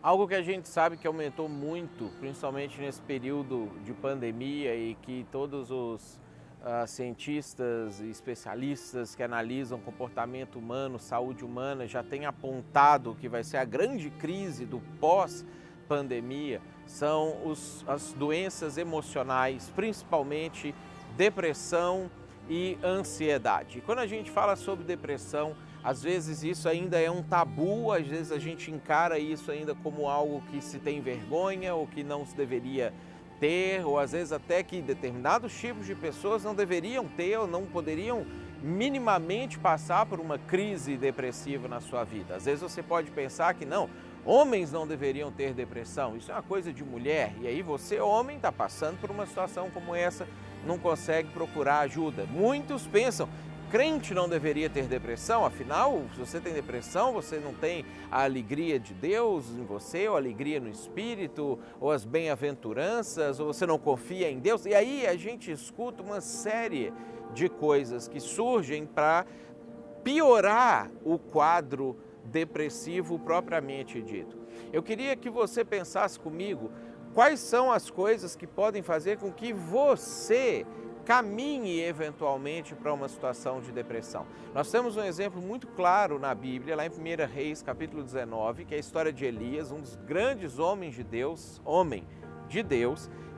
Algo que a gente sabe que aumentou muito, principalmente nesse período de pandemia e que todos os cientistas e especialistas que analisam comportamento humano, saúde humana, já têm apontado que vai ser a grande crise do pós-pandemia, são as doenças emocionais, principalmente depressão e ansiedade. E quando a gente fala sobre depressão, às vezes isso ainda é um tabu, às vezes a gente encara isso ainda como algo que se tem vergonha ou que não se deveria ter, ou às vezes até que determinados tipos de pessoas não deveriam ter ou não poderiam minimamente passar por uma crise depressiva na sua vida. Às vezes você pode pensar que não, homens não deveriam ter depressão, isso é uma coisa de mulher, e aí você, homem, está passando por uma situação como essa, não consegue procurar ajuda. Muitos pensam, crente não deveria ter depressão, afinal, se você tem depressão, você não tem a alegria de Deus em você, ou a alegria no Espírito, ou as bem-aventuranças, ou você não confia em Deus. E aí a gente escuta uma série de coisas que surgem para piorar o quadro depressivo propriamente dito. Eu queria que você pensasse comigo quais são as coisas que podem fazer com que você caminhe eventualmente para uma situação de depressão. Nós temos um exemplo muito claro na Bíblia, lá em 1 Reis, capítulo 19, que é a história de Elias, um dos grandes homens de Deus,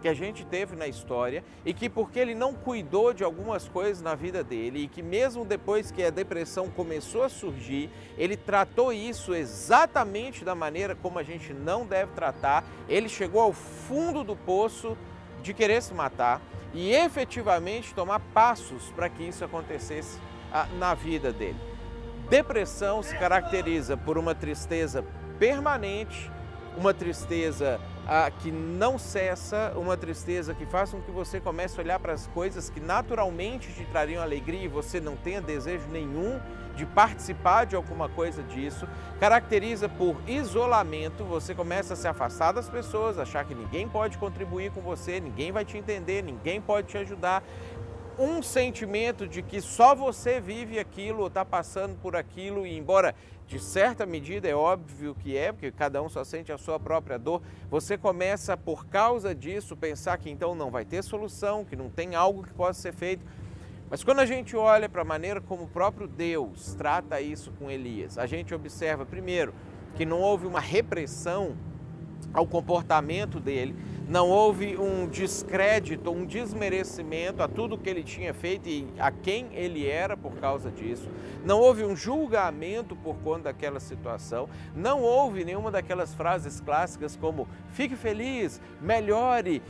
que a gente teve na história e que porque ele não cuidou de algumas coisas na vida dele e que mesmo depois que a depressão começou a surgir, ele tratou isso exatamente da maneira como a gente não deve tratar, ele chegou ao fundo do poço de querer se matar e efetivamente tomar passos para que isso acontecesse na vida dele. Depressão se caracteriza por uma tristeza permanente, uma tristeza que não cessa, uma tristeza que faz com que você comece a olhar para as coisas que naturalmente te trariam alegria e você não tenha desejo nenhum de participar de alguma coisa disso. Caracteriza por isolamento, você começa a se afastar das pessoas, achar que ninguém pode contribuir com você, ninguém vai te entender, ninguém pode te ajudar. Um sentimento de que só você vive aquilo, ou está passando por aquilo, e embora de certa medida é óbvio que porque cada um só sente a sua própria dor, você começa por causa disso pensar que então não vai ter solução, que não tem algo que possa ser feito. Mas quando a gente olha para a maneira como o próprio Deus trata isso com Elias, a gente observa primeiro que não houve uma repressão ao comportamento dele, não houve um descrédito, um desmerecimento a tudo que ele tinha feito e a quem ele era por causa disso, não houve um julgamento por conta daquela situação, não houve nenhuma daquelas frases clássicas como fique feliz, melhore,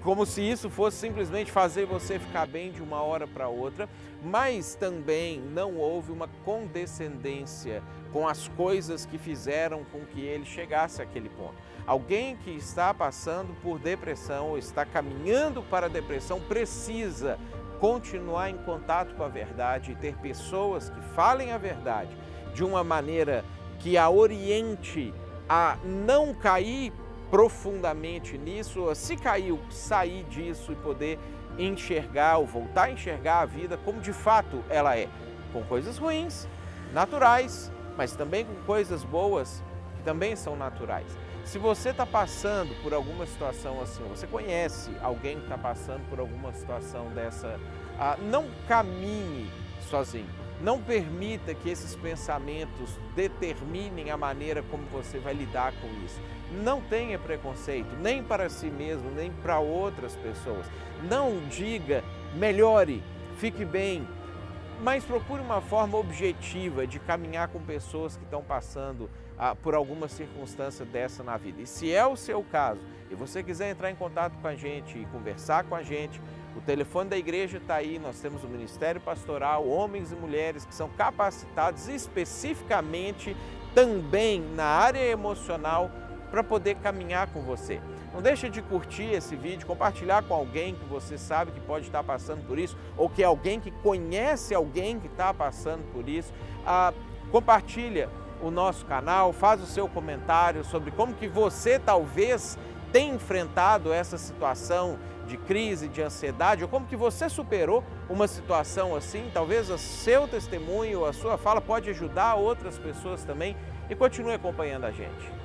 como se isso fosse simplesmente fazer você ficar bem de uma hora para outra, mas também não houve uma condescendência com as coisas que fizeram com que ele chegasse àquele ponto. Alguém que está passando por depressão ou está caminhando para a depressão precisa continuar em contato com a verdade e ter pessoas que falem a verdade de uma maneira que a oriente a não cair profundamente nisso, ou se caiu, sair disso e poder enxergar ou voltar a enxergar a vida como de fato ela é, com coisas ruins, naturais, mas também com coisas boas que também são naturais. Se você está passando por alguma situação assim, você conhece alguém que está passando por alguma situação dessa, não caminhe sozinho. Não permita que esses pensamentos determinem a maneira como você vai lidar com isso. Não tenha preconceito, nem para si mesmo, nem para outras pessoas. Não diga, melhore, fique bem, mas procure uma forma objetiva de caminhar com pessoas que estão passando por alguma circunstância dessa na vida. E se é o seu caso e você quiser entrar em contato com a gente e conversar com a gente, o telefone da igreja está aí, nós temos o Ministério Pastoral, homens e mulheres que são capacitados especificamente também na área emocional para poder caminhar com você. Não deixa de curtir esse vídeo, compartilhar com alguém que você sabe que pode estar passando por isso, ou que alguém que conhece alguém que está passando por isso. Compartilha o nosso canal, faz o seu comentário sobre como que você talvez tenha enfrentado essa situação de crise, de ansiedade, ou como que você superou uma situação assim. Talvez o seu testemunho, a sua fala pode ajudar outras pessoas também, e continue acompanhando a gente.